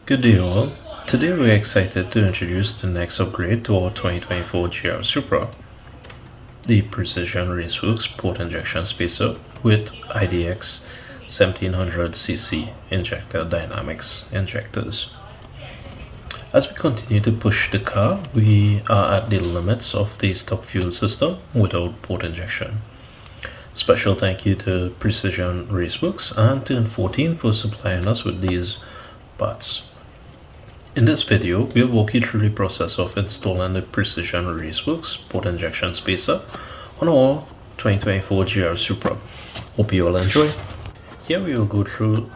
Good day all. Today we're excited to introduce the next upgrade to our 2024 GR Supra, the Precision Raceworks port injection spacer with IDX1700cc Injector Dynamics injectors. As we continue to push the car, we are at the limits of the stock fuel system without port injection. Special thank you to Precision Raceworks and Turn 14 for supplying us with these parts. In this video, we'll walk you through the process of installing the Precision Raceworks port injection spacer on our 2024 GR Supra. Hope you all enjoy. Here we will go through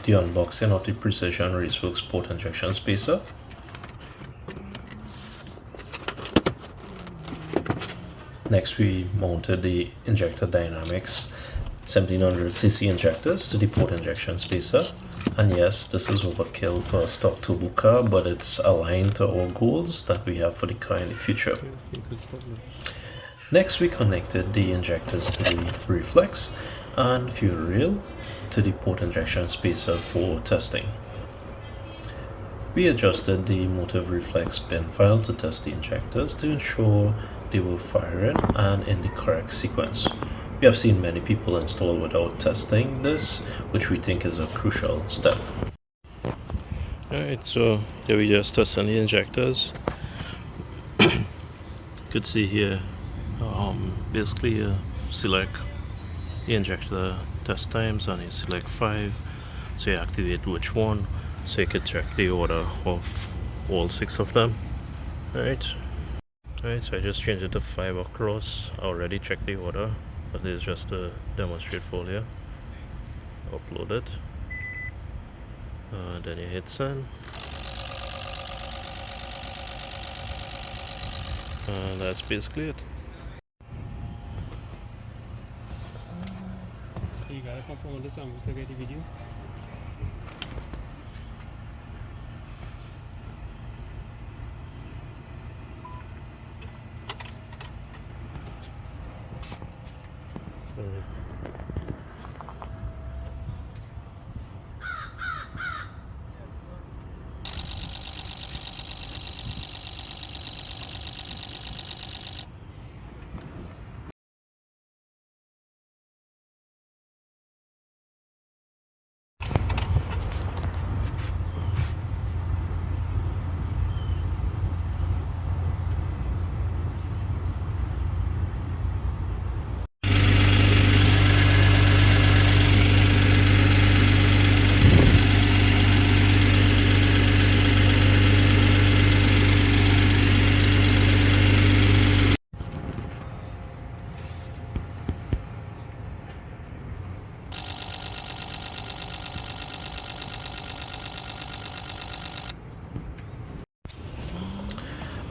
the unboxing of the Precision Raceworks port injection spacer. Next, we mounted the Injector Dynamics 1700cc injectors to the port injection spacer. And yes, this is overkill for a stock turbo car, but it's aligned to our goals that we have for the car in the future. Next, we connected the injectors to the reflex and fuel rail to the port injection spacer for testing. We adjusted the motive reflex pin file to test the injectors to ensure they were firing and in the correct sequence. We have seen many people install without testing this, which we think is a crucial step. Alright, so here we just testing the injectors. You could see here, basically you select the injector test times and you select 5, so you activate which one, so you could check the order of all 6 of them. Alright, so I just changed it to 5 across. I already checked the order, but this is just to demonstrate for you. Upload it, then you hit send, and that's basically it. You gotta come from the sample to get the video.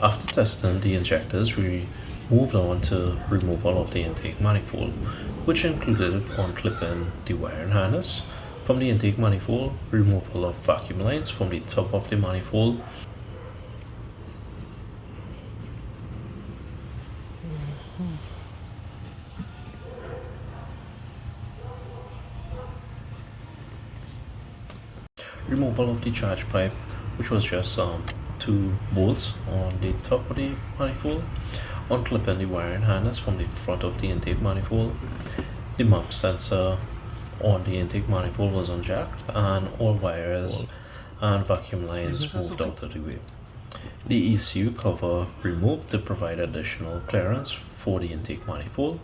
After testing the injectors, we moved on to removal of the intake manifold, which included unclipping the wiring harness from the intake manifold, removal of vacuum lines from the top of the manifold, removal of the charge pipe, which was just 2 bolts on the top of the manifold, unclipping the wiring harness from the front of the intake manifold. The map sensor on the intake manifold was unjacked and all wires and vacuum lines moved out of the way. The ECU cover removed to provide additional clearance for the intake manifold.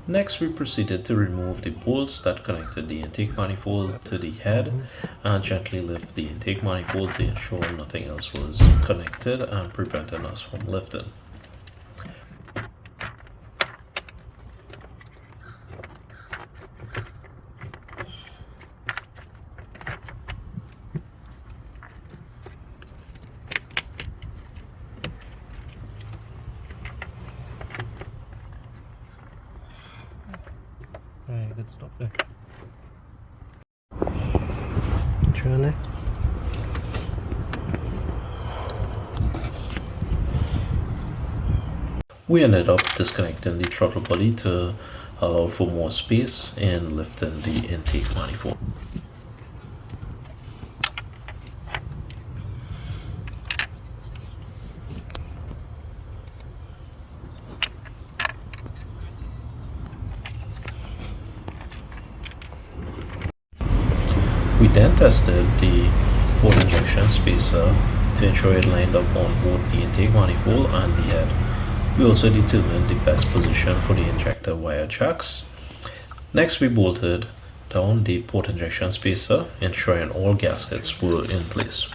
Next, we proceeded to remove the bolts that connected the intake manifold to the head and gently lift the intake manifold to ensure nothing else was connected and preventing us from lifting. Alright, good stop there. Journey. We ended up disconnecting the throttle body to allow for more space in lifting the intake manifold. then tested the port injection spacer to ensure it lined up on both the intake manifold and the head. We also determined the best position for the injector wire jacks. Next, we bolted down the port injection spacer, ensuring all gaskets were in place.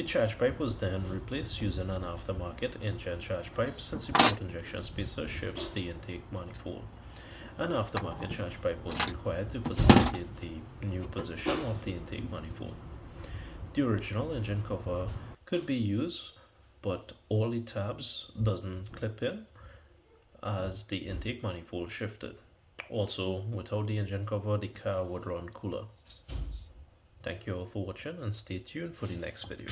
The charge pipe was then replaced using an aftermarket engine charge pipe, since the port injection spacer shifts the intake manifold. An aftermarket charge pipe was required to facilitate the new position of the intake manifold. The original engine cover could be used, but all the tabs doesn't clip in as the intake manifold shifted. Also, without the engine cover, the car would run cooler. Thank you all for watching and stay tuned for the next video.